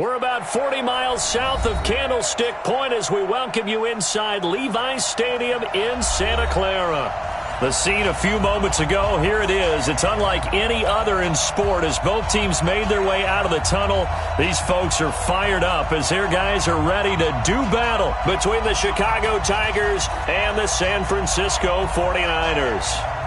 We're about 40 miles south of Candlestick Point as we welcome you inside Levi's Stadium in Santa Clara. The scene a few moments ago, here it is. It's unlike any other in sport as both teams made their way out of the tunnel. These folks are fired up as their guys are ready to do battle between the Chicago Tigers and the San Francisco 49ers.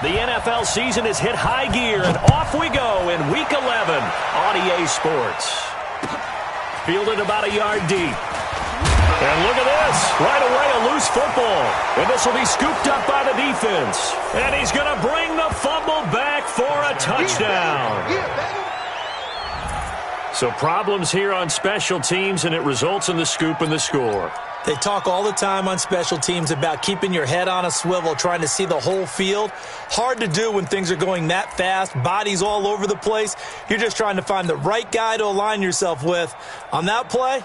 The NFL season has hit high gear, and off we go in Week 11 on EA Sports. Fielded about a yard deep. And look at this. Right away, a loose football. And this will be scooped up by the defense. And he's going to bring the fumble back for a touchdown. So problems here on special teams, and it results in the scoop and the score. They talk all the time on special teams about keeping your head on a swivel, trying to see the whole field. Hard to do when things are going that fast, bodies all over the place. You're just trying to find the right guy to align yourself with. On that play,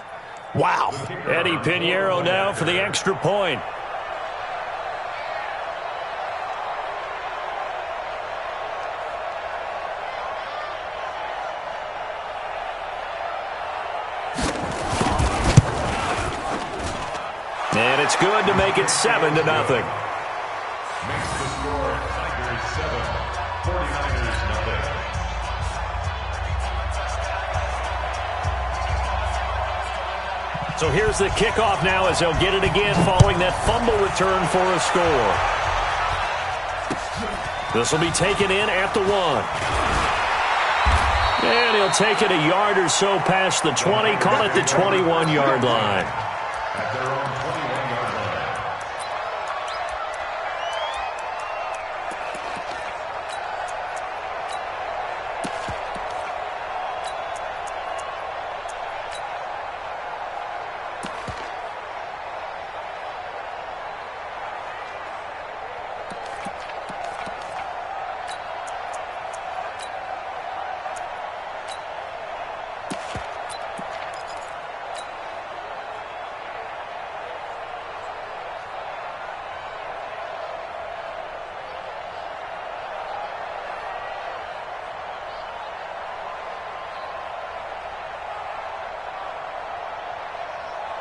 wow. Eddie Pinheiro now for the extra point. And it's good to make it 7-0. Makes the score Tigers 7, 49ers nothing. So here's the kickoff now as they'll get it again following that fumble return for a score. This will be taken in at the 1. And he'll take it a yard or so past the 20, call it the 21-yard line. At their own 21-yard line.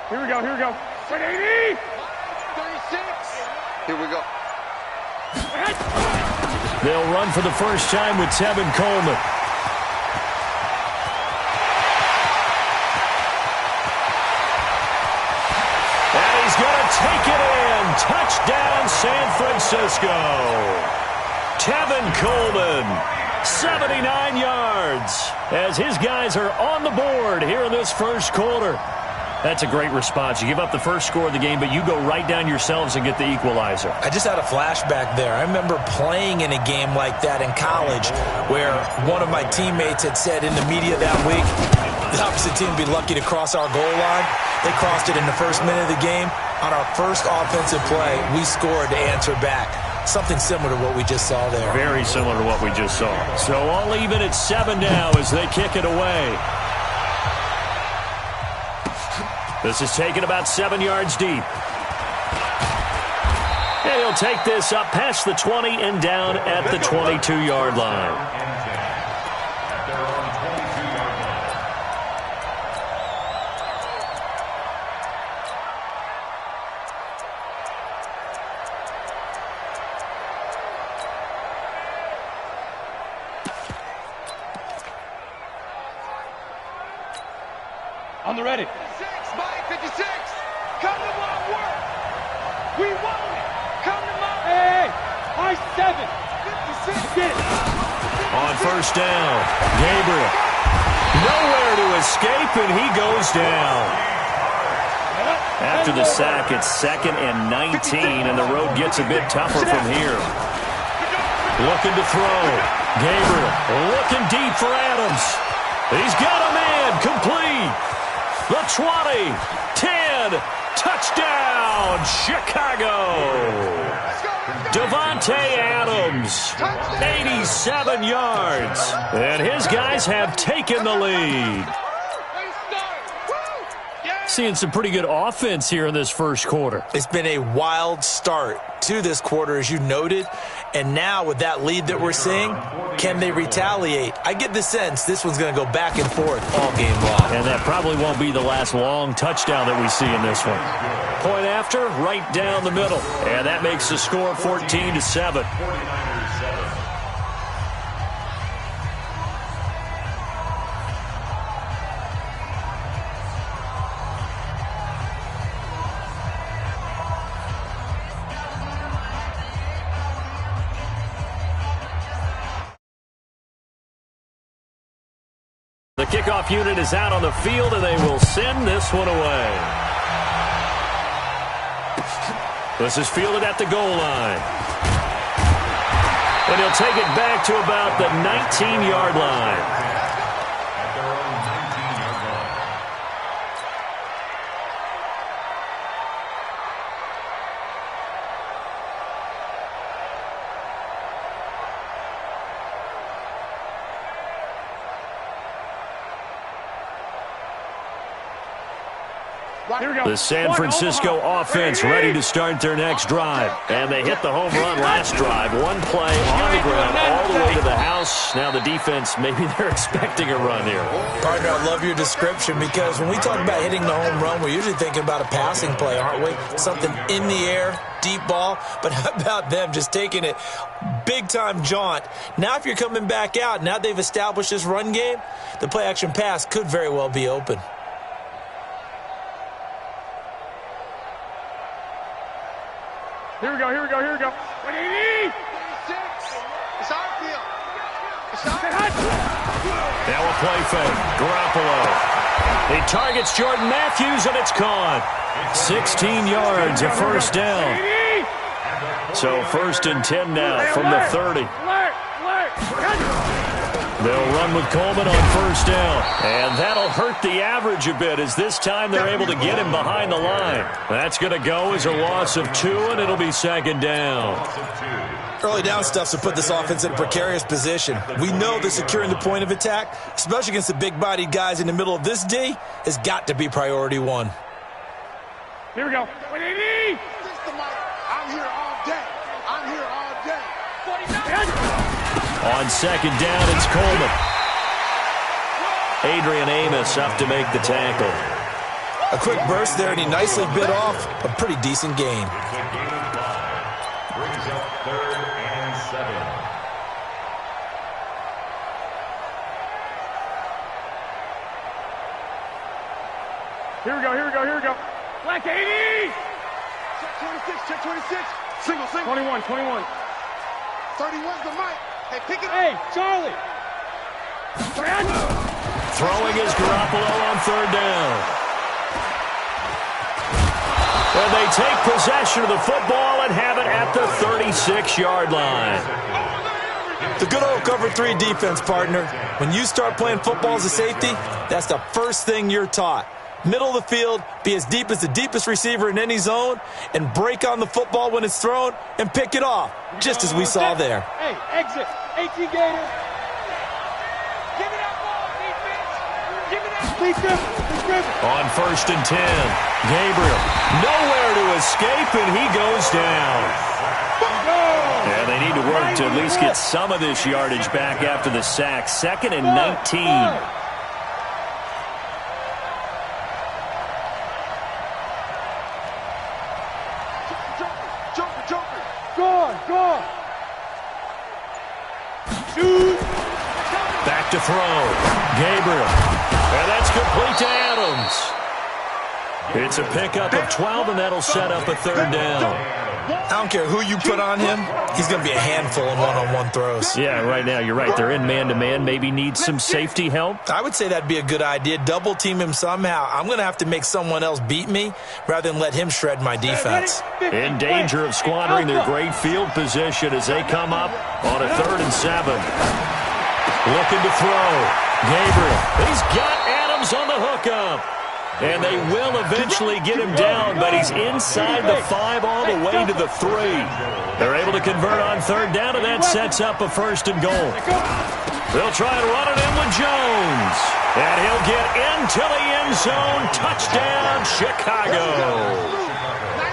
Here we go, here we go. 180! 36! Here we go. They'll run for the first time with Tevin Coleman. And he's going to take it in. Touchdown, San Francisco. Tevin Coleman, 79 yards, as his guys are on the board here in this first quarter. That's a great response. You give up the first score of the game, but you go right down yourselves and get the equalizer. I just had a flashback there. I remember playing in a game like that in college where one of my teammates had said in the media that week, the opposite team would be lucky to cross our goal line. They crossed it in the first minute of the game. On our first offensive play, we scored to answer back. Something similar to what we just saw there. Very similar to what we just saw. So all even at 7 now as they kick it away. This is taken about 7 yards deep. And he'll take this up past the 20 and down at the 22-yard line. On the ready. 56, come to my work. We want it. Come to my Hey, I 7. 56. Get it. On first down, Gabriel. Nowhere to escape, and he goes down. After the sack, it's 2nd and 19, and the road gets a bit tougher from here. Looking to throw. Gabriel looking deep for Adams. He's got a man, complete. The 20, 10, touchdown, Chicago. Davante Adams, 87 yards, and his guys have taken the lead. seeing some pretty good offense here in this first quarter. It's been a wild start to this quarter, as you noted. And now with that lead that we're seeing, can they retaliate? I get the sense this one's going to go back and forth all game long. And that probably won't be the last long touchdown that we see in this one. Point after, right down the middle. And that makes the score 14-7. The kickoff unit is out on the field, and they will send this one away. This is fielded at the goal line. And he'll take it back to about the 19-yard line. The San Francisco offense ready to start their next drive. And they hit the home run last drive. One play on the ground all the way to the house. Now the defense, maybe they're expecting a run here. Partner, I love your description because when we talk about hitting the home run, we're usually thinking about a passing play, aren't we? Something in the air, deep ball. But how about them just taking it big-time jaunt? Now if you're coming back out, now they've established this run game, the play-action pass could very well be open. Here we go, here we go, here we go. 180! It's our field. It's our field. Now a play fake. Garoppolo. He targets Jordan Matthews, and it's caught. 16 yards, a first down. So 1st and 10 now from the 30. They'll run with Coleman on first down. And that'll hurt the average a bit as this time they're able to get him behind the line. That's going to go as a loss of 2, and it'll be 2nd down. Early down stuff to put this offense in a precarious position. We know that securing the point of attack, especially against the big-bodied guys in the middle of this D, has got to be priority 1. Here we go. 180! I'm here all day. I'm here all day. 49. On 2nd down, it's Coleman. Adrian Amos up to make the tackle. A quick burst there, and he nicely bit off a pretty decent gain. Brings up 3rd and 7. Here we go, here we go, here we go. Black 80! Check 26. Single. 21, 21. 31's the mic. Hey, pick it up. Hey, Charlie! Throwing is Garoppolo on 3rd down. And they take possession of the football and have it at the 36-yard line. The good old cover 3 defense, partner. When you start playing football as a safety, that's the first thing you're taught. Middle of the field, be as deep as the deepest receiver in any zone, and break on the football when it's thrown and pick it off, just as we saw there. Hey, exit. 18 Gators. Give me that ball, defense. Give me that. Please grip. On 1st and 10, Gabriel nowhere to escape, and he goes down. And they need to work to at least get some of this yardage back after the sack. 2nd and 19. Go. Back to throw. Gabriel. And that's complete to Adams. It's a pickup of 12, and that'll set up a 3rd down. I don't care who you put on him, he's going to be a handful in one-on-one throws. Yeah, right now, you're right. They're in man-to-man. Maybe need some safety help. I would say that'd be a good idea. Double team him somehow. I'm going to have to make someone else beat me rather than let him shred my defense. In danger of squandering their great field position as they come up on a 3rd and 7. Looking to throw. Gabriel. He's got Adams on the hookup. And they will eventually get him down, but he's inside the 5 all the way to the 3. They're able to convert on 3rd down, and that sets up a 1st and goal. They'll try and run it in with Jones. And he'll get into the end zone. Touchdown, Chicago.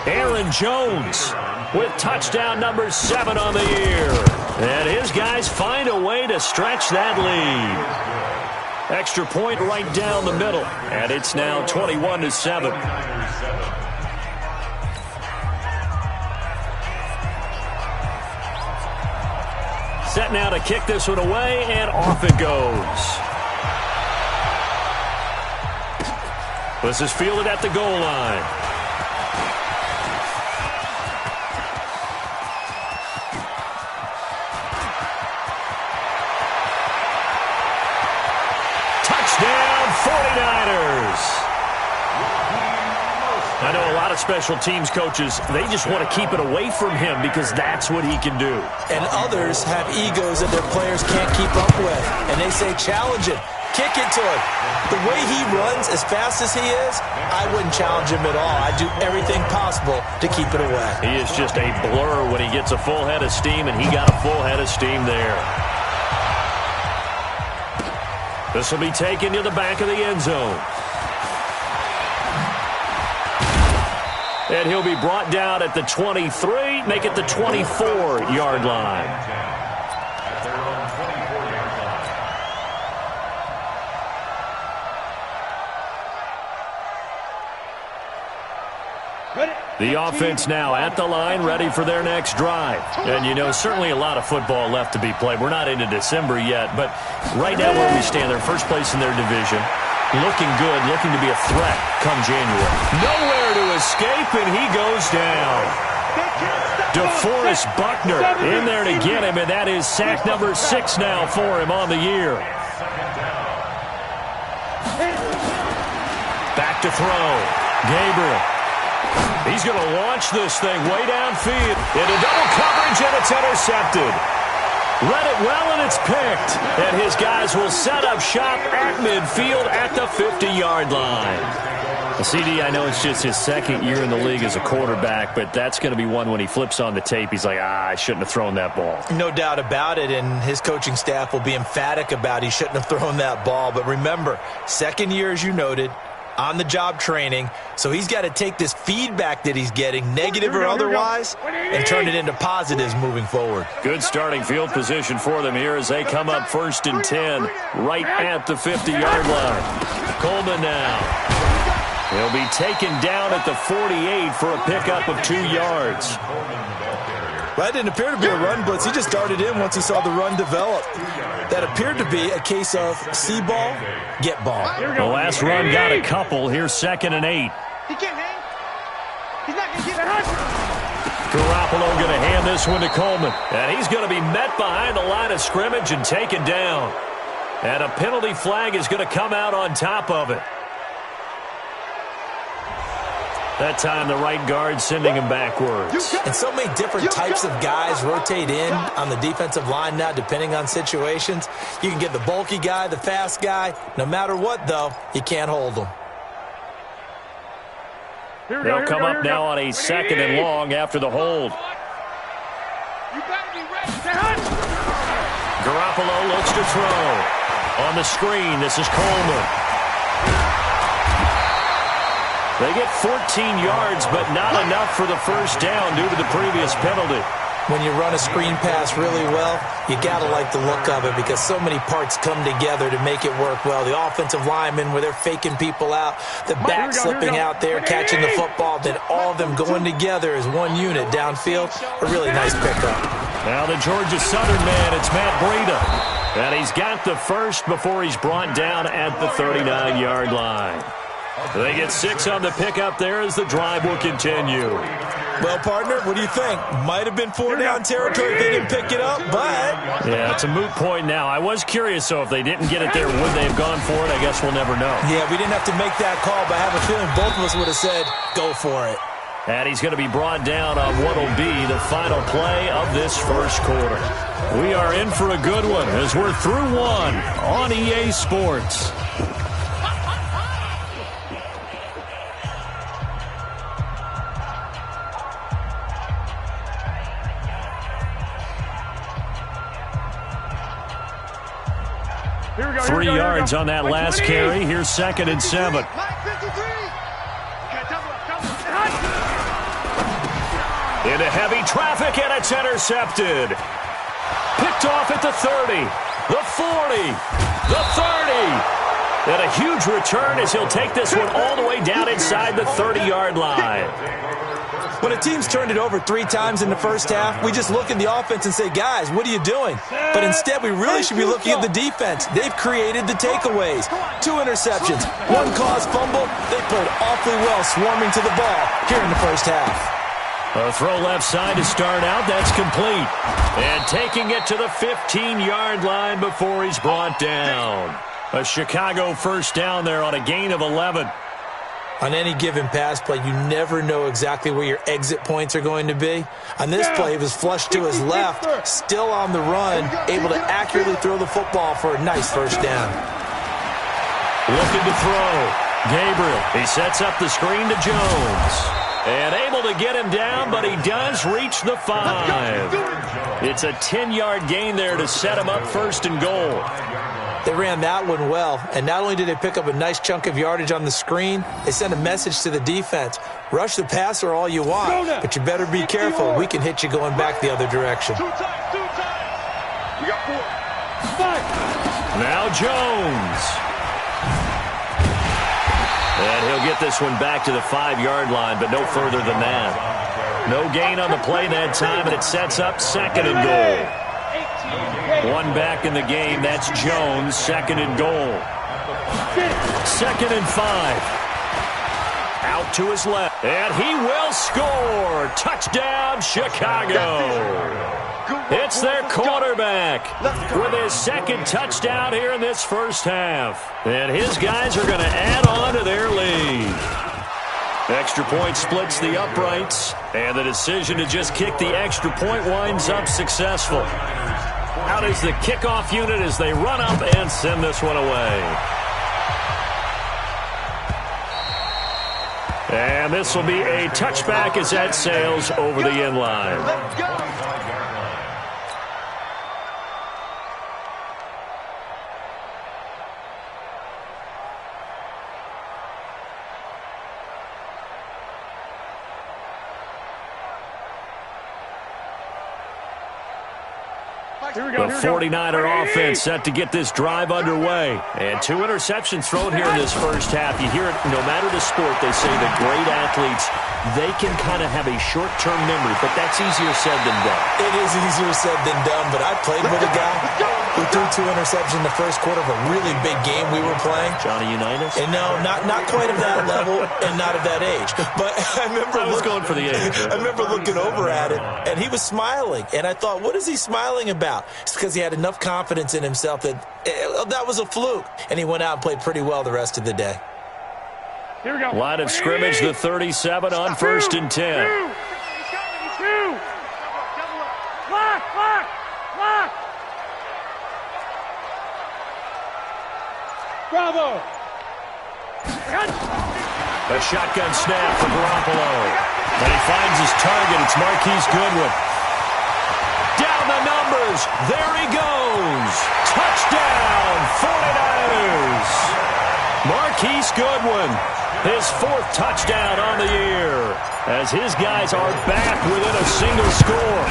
Aaron Jones with touchdown number 7 on the year. And his guys find a way to stretch that lead. Extra point right down the middle. And it's now 21-7. Set now to kick this one away, and off it goes. This is fielded at the goal line. Touchdown, 49ers. I know a lot of special teams coaches, they just want to keep it away from him because that's what he can do. And others have egos that their players can't keep up with. And they say, challenge it. Kick it to him. The way he runs as fast as he is, I wouldn't challenge him at all. I'd do everything possible to keep it away. He is just a blur when he gets a full head of steam, and he got a full head of steam there. This will be taken to the back of the end zone. And he'll be brought down at the 23, make it the 24-yard line. The offense now at the line, ready for their next drive. And, you know, certainly a lot of football left to be played. We're not into December yet, but right now where we stand, they're first place in their division. Looking good, looking to be a threat come January. Nowhere to escape, and he goes down. DeForest Buckner in there to get him, and that is sack number 6 now for him on the year. Back to throw. Gabriel. He's going to launch this thing way downfield into double coverage, and it's intercepted. Read it well, and it's picked. And his guys will set up shop at midfield at the 50-yard line. The CD, I know it's just his second year in the league as a quarterback, but that's going to be one when he flips on the tape. He's like, I shouldn't have thrown that ball. No doubt about it, and his coaching staff will be emphatic about he shouldn't have thrown that ball. But remember, second year, as you noted, on-the-job training, so he's got to take this feedback that he's getting, negative or otherwise, and turn it into positives moving forward. Good starting field position for them here as they come up 1st and 10, right at the 50-yard line. Coleman now. He'll be taken down at the 48 for a pickup of 2 yards. Well, that didn't appear to be a run blitz. He just darted in once he saw the run develop. That appeared to be a case of see ball, get ball. The last run got a couple. Here's 2nd and 8. He can't hang. He's not going to get it. Garoppolo going to hand this one to Coleman. And he's going to be met behind the line of scrimmage and taken down. And a penalty flag is going to come out on top of it. That time, the right guard sending him backwards. And so many different types of guys rotate in on the defensive line now, depending on situations. You can get the bulky guy, the fast guy. No matter what, though, you can't hold them. They'll come up now on a 2nd and long after the hold. Garoppolo looks to throw. On the screen, this is Coleman. They get 14 yards, but not enough for the first down due to the previous penalty. When you run a screen pass really well, you got to like the look of it because so many parts come together to make it work well. The offensive linemen, where they're faking people out, the back slipping out there, catching the football, then all of them going together as one unit downfield. A really nice pickup. Now the Georgia Southern man, it's Matt Breida. And he's got the first before he's brought down at the 39-yard line. They get 6 on the pickup there as the drive will continue. Well, partner, what do you think? Might have been 4-down territory if they didn't pick it up, but... Yeah, it's a moot point now. I was curious, so if they didn't get it there, would they have gone for it? I guess we'll never know. Yeah, we didn't have to make that call, but I have a feeling both of us would have said, go for it. And he's going to be brought down on what will be the final play of this first quarter. We are in for a good one as we're through one on EA Sports. 3 yards on that last carry. Here's 2nd and 7. Into heavy traffic, and it's intercepted. Picked off at the 30, the 40, the 30. And a huge return as he'll take this one all the way down inside the 30-yard line. When a team's turned it over 3 times in the first half, we just look at the offense and say, guys, what are you doing? But instead, we really should be looking at the defense. They've created the takeaways. 2 interceptions, 1 caused fumble. They played awfully well swarming to the ball here in the first half. A throw left side to start out. That's complete. And taking it to the 15-yard line before he's brought down. A Chicago first down there on a gain of 11. On any given pass play, you never know exactly where your exit points are going to be. On this play, it was flushed to his left, still on the run, able to accurately throw the football for a nice first down. Looking to throw. Gabriel, he sets up the screen to Jones. And able to get him down, but he does reach the 5. It's a 10-yard gain there to set him up 1st and goal. They ran that one well, and not only did they pick up a nice chunk of yardage on the screen, they sent a message to the defense. Rush the passer all you want, but you better be careful. We can hit you going back the other direction. 2 times. You got 4. Now Jones. And he'll get this one back to the 5-yard line, but no further than that. No gain on the play that time, and it sets up 2nd and goal. 1 back in the game. That's Jones, 2nd and goal. 2nd and 5. Out to his left. And he will score. Touchdown, Chicago. It's their quarterback with his 2nd touchdown here in this first half. And his guys are going to add on to their lead. Extra point splits the uprights, and the decision to just kick the extra point winds up successful. Out is the kickoff unit as they run up and send this one away. And this will be a touchback as that sails over the end line. Let's go. The 49er offense set to get this drive underway. And 2 interceptions thrown here in this first half. You hear it no matter the sport. They say that great athletes, they can kind of have a short-term memory, but that's easier said than done. It is easier said than done, but I played with a guy who threw 2 interceptions in the first quarter of a really big game we were playing. Johnny Unitas? And no, not quite of that level and not of that age. But I remember I was going for the age. I remember looking over at him, and he was smiling. And I thought, what is he smiling about? It's because he had enough confidence in himself that that was a fluke. And he went out and played pretty well the rest of the day. Here we go. Line of scrimmage, the 37 on 1st and 10. Bravo. A shotgun snap for Garoppolo. And he finds his target. It's Marquise Goodwin. Down the numbers. There he goes. Touchdown, 49ers. Marquise Goodwin, his 4th touchdown on the year, as his guys are back within a single score.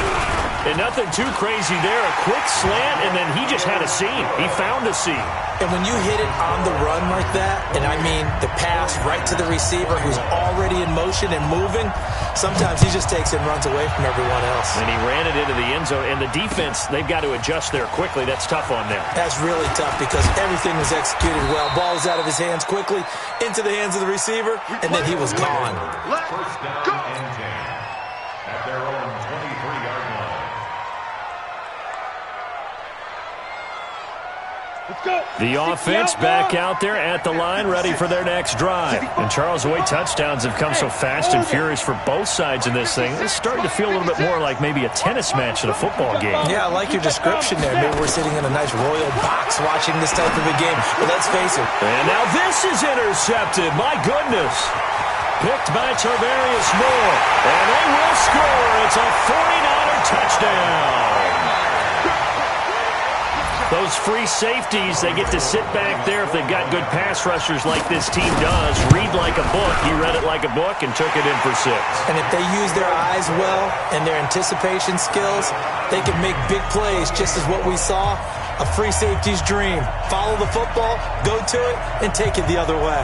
And nothing too crazy there. A quick slant, and then he just had a seam. He found a seam. And when you hit it on the run like that, and I mean the pass right to the receiver who's already in motion and moving, sometimes he just takes it and runs away from everyone else. And he ran it into the end zone. And the defense, they've got to adjust there quickly. That's tough on them. That's really tough because everything was executed well. Ball was out of his hands quickly, into the hands of the receiver, and then he was gone. Let's go. At their own 23-yard line. Let's go. The offense back out there at the line, ready for their next drive. And Charles, the way touchdowns have come so fast and furious for both sides in this thing, it's starting to feel a little bit more like maybe a tennis match in a football game. Yeah, I like your description there. Maybe we're sitting in a nice royal box watching this type of a game. But let's face it. And now this is intercepted. My goodness. Picked by Tarvarius Moore. And they will score. It's a 49er touchdown. Those free safeties, they get to sit back there if they've got good pass rushers like this team does. Read like a book. He read it like a book and took it in for 6. And if they use their eyes well and their anticipation skills, they can make big plays, just as what we saw. A free safety's dream. Follow the football, go to it, and take it the other way.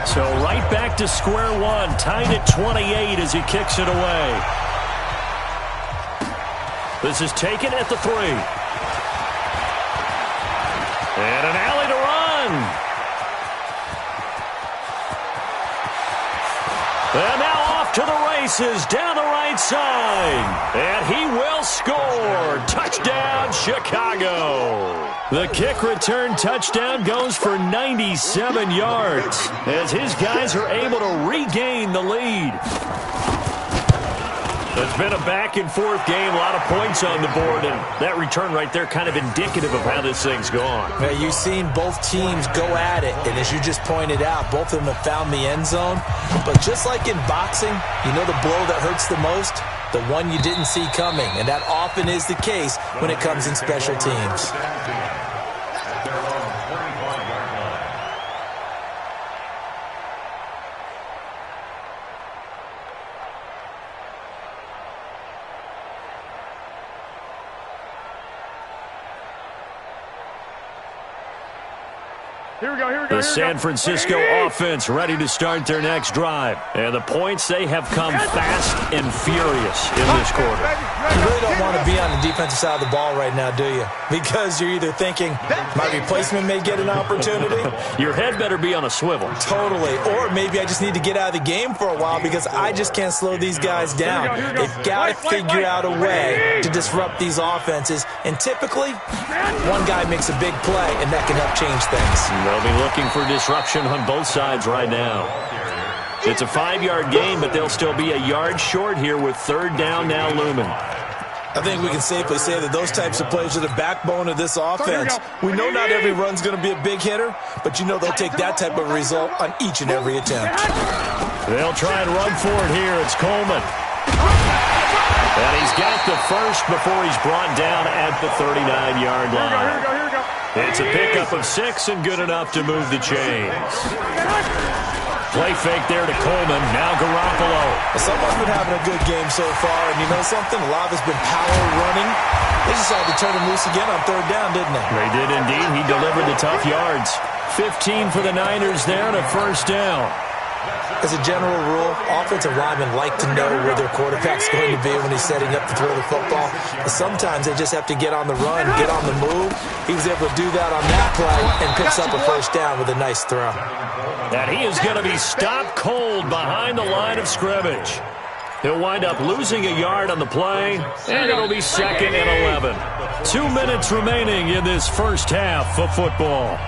So right back to square one, tied at 28 as he kicks it away. This is taken at the 3. And an alley to run. And now off to the races down the right side. And he will score. Touchdown, Chicago. The kick return touchdown goes for 97 yards as his guys are able to regain the lead. It's been a back-and-forth game, a lot of points on the board, and that return right there kind of indicative of how this thing's gone. Now, you've seen both teams go at it, and as you just pointed out, both of them have found the end zone. But just like in boxing, you know the blow that hurts the most? The one you didn't see coming, and that often is the case when it comes in special teams. The San Francisco offense ready to start their next drive. And the points, they have come fast and furious in this quarter. You really don't want to be on the defensive side of the ball right now, do you? Because you're either thinking, my replacement may get an opportunity. Your head better be on a swivel. Totally. Or maybe I just need to get out of the game for a while because I just can't slow these guys down. They've got to figure out a way to disrupt these offenses. And typically, one guy makes a big play, and that can help change things. They'll be looking for disruption on both sides right now. It's a 5-yard gain, but they'll still be a yard short here with 3rd down now looming. I think we can safely say that those types of plays are the backbone of this offense. We know not every run's going to be a big hitter, but you know they'll take that type of result on each and every attempt. They'll try and run for it here. It's Coleman. And he's got the first before he's brought down at the 39-yard line. It's a pickup of 6 and good enough to move the chains. Play fake there to Coleman. Now Garoppolo. Someone's been having a good game so far, and you know something? A lot of it's been power running. They just had to turn him loose again on 3rd down, didn't they? They did indeed. He delivered the tough yards. 15 for the Niners there and a 1st down. As a general rule, offensive linemen like to know where their quarterback's going to be when he's setting up to throw the football. But sometimes they just have to get on the run, get on the move. He was able to do that on that play and picks up a 1st down with a nice throw. And he is going to be stopped cold behind the line of scrimmage. He'll wind up losing a yard on the play, and it'll be 2nd and 11. 2 minutes remaining in this first half of football.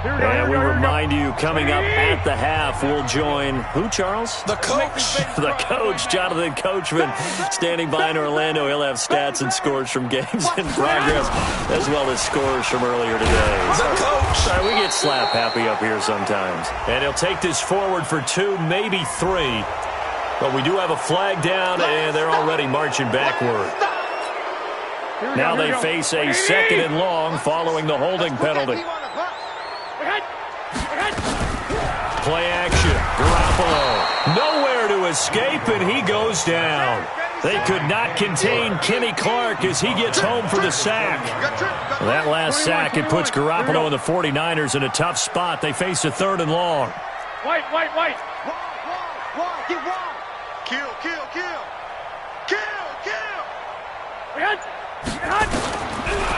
And we remind you, coming up at the half, we'll join who, Charles? The coach. The coach, Jonathan Coachman, standing by in Orlando. He'll have stats and scores from games in progress, as well as scores from earlier today. The coach. Sorry, we get slap happy up here sometimes. And he'll take this forward for 2, maybe 3. But we do have a flag down, and they're already marching backward. Now they face a 2nd and long following the holding penalty. Play action. Garoppolo. Nowhere to escape, and he goes down. They could not contain Kenny Clark as he gets home for the sack. That last sack, it puts Garoppolo and the 49ers in a tough spot. They face a 3rd and long. White. Get wide. Kill.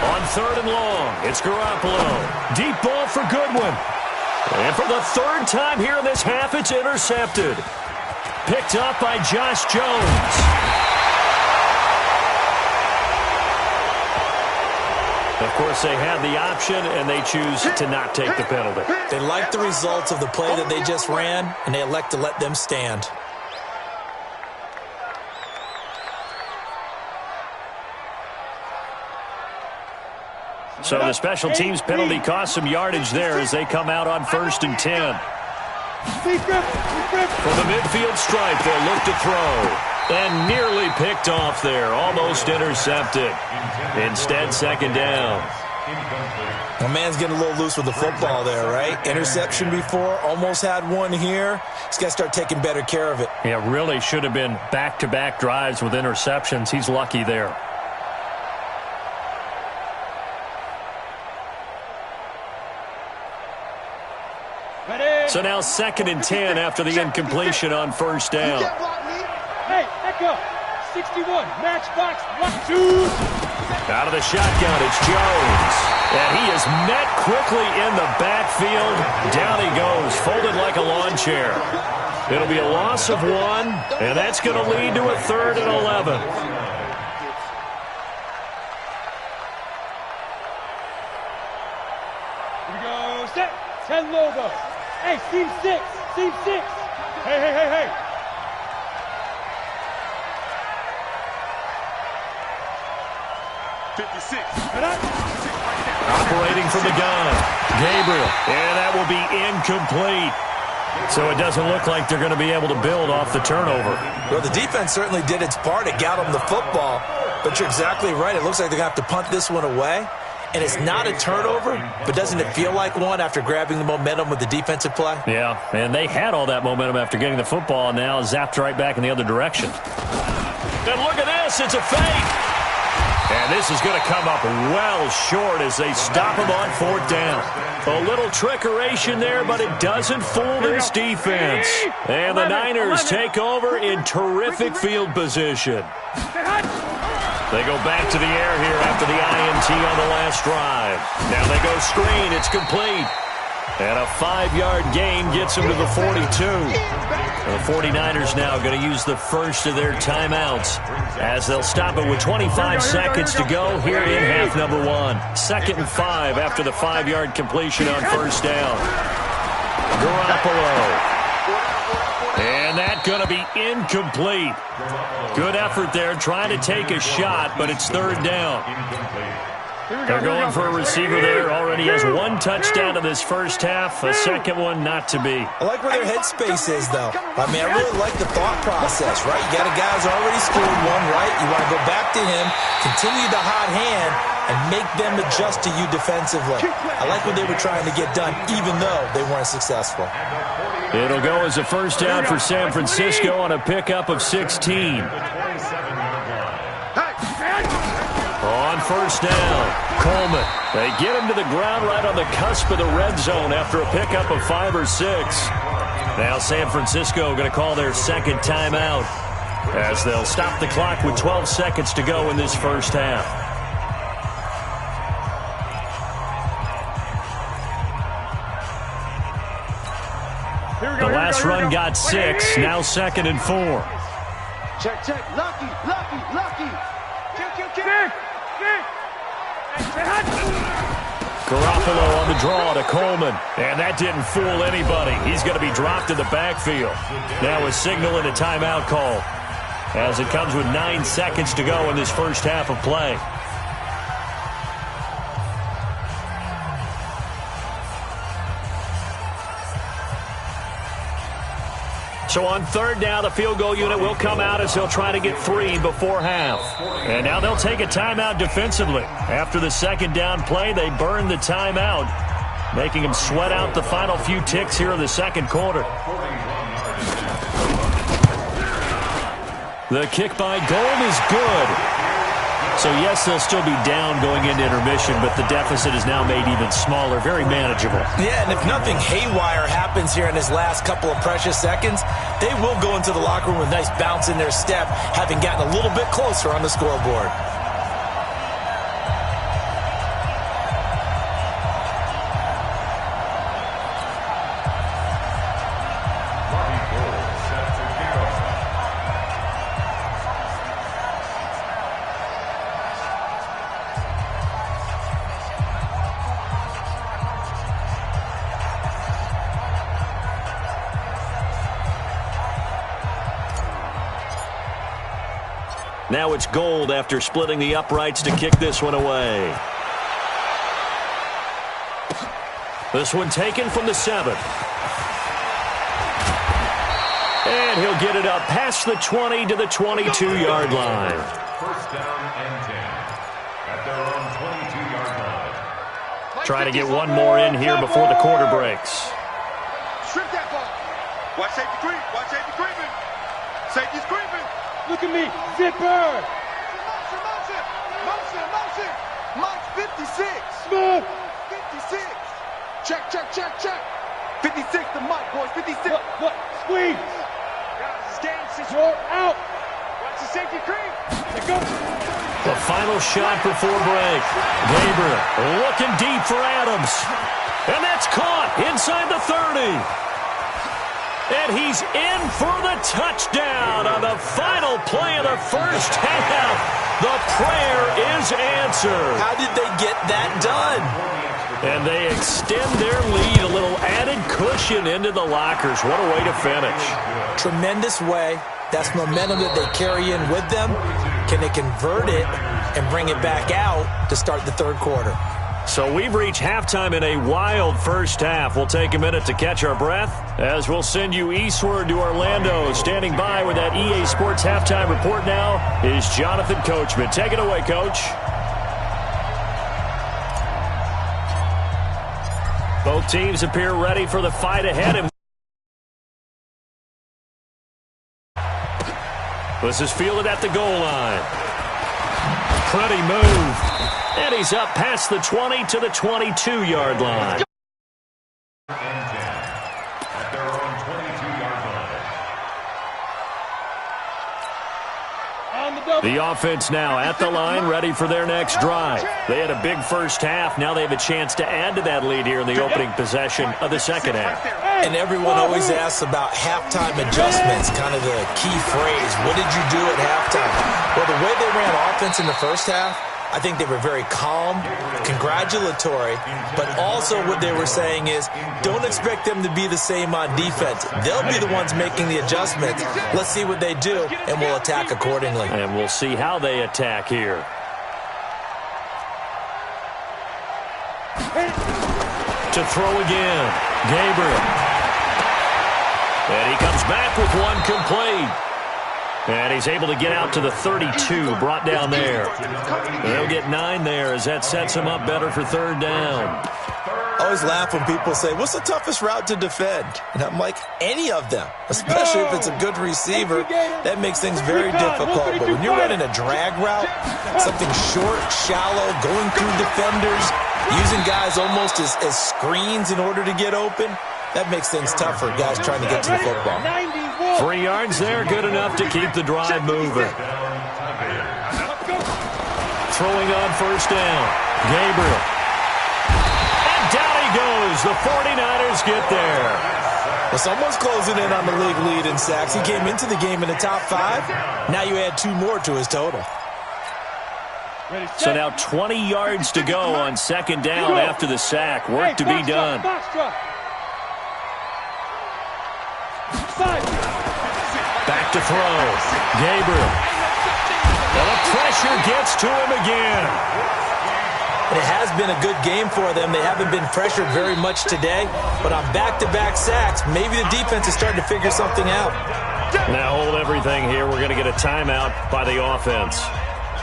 On 3rd and long, it's Garoppolo. Deep ball for Goodwin. And for the 3rd time here in this half, it's intercepted. Picked up by Josh Jones. Of course, they had the option, and they choose to not take the penalty. They like the results of the play that they just ran, and they elect to let them stand. So the special teams penalty cost some yardage there as they come out on 1st and 10. From the midfield stripe, they'll look to throw. And nearly picked off there. Almost intercepted. Instead, 2nd down. Well, man's getting a little loose with the football there, right? Interception before, almost had one here. He's got to start taking better care of it. Yeah, really should have been back-to-back drives with interceptions. He's lucky there. So now 2nd and 10 after the incompletion on 1st down. Hey, Echo, 61, matchbox, block 2. Out of the shotgun, it's Jones. And he is met quickly in the backfield. Down he goes, folded like a lawn chair. It'll be a loss of 1, and that's going to lead to a 3rd and 11. Here we go, set, 10 logo. Hey, seam 6, seam 6. Hey. 56. Operating from the gun, Gabriel. And that will be incomplete. So it doesn't look like they're going to be able to build off the turnover. Well, the defense certainly did its part. It got them the football. But you're exactly right. It looks like they're going to have to punt this one away. And it's not a turnover, but doesn't it feel like one after grabbing the momentum with the defensive play? Yeah, and they had all that momentum after getting the football, and now zapped right back in the other direction. And look at this. It's a fake. And this is going to come up well short as they stop him on 4th down. A little trickeration there, but it doesn't fool this defense. And the Niners take over in terrific field position. They go back to the air here after the INT on the last drive. Now they go screen. It's complete. And a 5-yard gain gets them to the 42. The 49ers now going to use the first of their timeouts as they'll stop it with 25 seconds to go here in half number 1. 2nd and 5 after the 5-yard completion on 1st down. Garoppolo. And that going to be incomplete. Good effort there trying to take a shot, but it's 3rd down. They're going for a receiver there. Already has 1 touchdown in this first half. A second one not to be. I like where their headspace is, though. I mean, I really like the thought process, right? You got a guy who's already scored one, right? You want to go back to him, continue the hot hand, and make them adjust to you defensively. I like what they were trying to get done, even though they weren't successful. It'll go as a first down for San Francisco on a pickup of 16. On 1st down, Coleman. They get him to the ground right on the cusp of the red zone after a pickup of 5 or 6. Now San Francisco going to call their 2nd timeout as they'll stop the clock with 12 seconds to go in this first half. The last run got 6, now 2nd and 4. Check. Lucky. Garoppolo on the draw to Coleman. And that didn't fool anybody. He's going to be dropped in the backfield. Now a signal and a timeout call as it comes with 9 seconds to go in this first half of play. So on 3rd down, the field goal unit will come out as they'll try to get 3 before half. And now they'll take a timeout defensively. After the 2nd down play, they burn the timeout, making them sweat out the final few ticks here in the 2nd quarter. The kick by Gold is good. So, yes, they'll still be down going into intermission, but the deficit is now made even smaller, very manageable. Yeah, and if nothing haywire happens here in his last couple of precious seconds, they will go into the locker room with a nice bounce in their step, having gotten a little bit closer on the scoreboard. Now it's Gold after splitting the uprights to kick this one away. This one taken from the 7. And he'll get it up past the 20 to the 22-yard line. First down and 10 at their own 22-yard line. Trying to get one more in here before the quarter breaks. Strip that ball. Watch safety creep. Watch safety creeping. Safety's creeping. Look at me. Zipper. Motion. Mike's 56. Smooth. 56. Check. 56 to Mike, boys. 56. What? Squeeze. Guys, this game since Roll out. watch the safety creep. There goes. The final shot before break. Gabriel looking deep for Adams. And that's caught inside the 30. And he's in for the touchdown on the final play of the first half. The prayer is answered. How did they get that done? And they extend their lead, a little added cushion into the lockers. What a way to finish. Tremendous way. That's momentum that they carry in with them. Can they convert it and bring it back out to start the third quarter? So we've reached halftime in a wild first half. We'll take a minute to catch our breath as we'll send you eastward to Orlando. Standing by with that EA Sports halftime report now is Jonathan Coachman. Take it away, Coach. Both teams appear ready for the fight ahead. And this is fielded at the goal line. Pretty move. And he's up past the 20 to the 22-yard line. And 10 at their own 22-yard line. The offense now at the line, ready for their next drive. They had a big first half. Now they have a chance to add to that lead here in the opening possession of the second half. And everyone always asks about halftime adjustments, kind of the key phrase. What did you do at halftime? Well, the way they ran offense in the first half, I think they were very calm, congratulatory, but also what they were saying is don't expect them to be the same on defense. They'll be the ones making the adjustments. Let's see what they do, and we'll attack accordingly. And we'll see how they attack here. To throw again, Gabriel. And he comes back with one complete. And he's able to get out to the 32, brought down there. They'll get 9 there as that sets him up better for third down. I always laugh when people say, what's the toughest route to defend? And I'm like, any of them, especially if it's a good receiver. That makes things very difficult. But when you're running a drag route, something short, shallow, going through defenders, using guys almost as screens in order to get open, that makes things tough for guys trying to get to the football. 3 yards there, good enough to keep the drive moving. Throwing on first down, Gabriel. And down he goes. The 49ers get there. Well, someone's closing in on the league lead in sacks. He came into the game in the top 5. Now you add 2 more to his total. So now 20 yards to go on second down after the sack. Work to be done. Back to throw. Gabriel. And the pressure gets to him again. It has been a good game for them. They haven't been pressured very much today. But on back-to-back sacks, maybe the defense is starting to figure something out. Now hold everything here. We're going to get a timeout by the offense.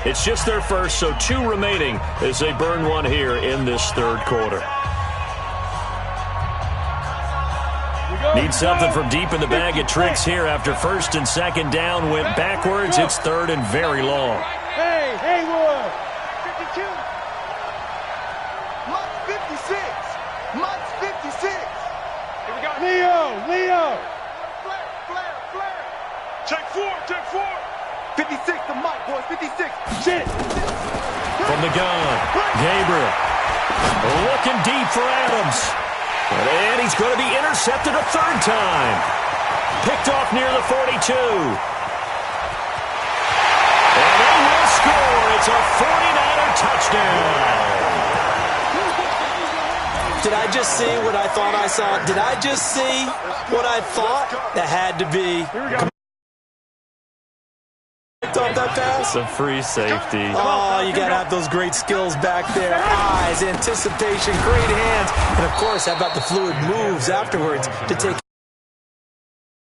It's just their first, so 2 remaining as they burn one here in this third quarter. Need something from deep in the bag of tricks here after first and second down went backwards. It's third and very long. Hey, Haywood. 52. Mike's 56. Mike's 56. Here we go. Leo. Flair. Take 4. 56 to Mike, boys. 56. Shit. From the gun, Gabriel. Looking deep for Adams. And he's going to be intercepted a third time. Picked off near the 42. And they will score. It's a 49er touchdown. Did I just see what I thought I saw? Did I just see what I thought? That had to be. Off that pass. It's a free safety. Oh, you got to have those great skills back there. Eyes, anticipation, great hands. And, of course, course, how about the fluid moves afterwards to take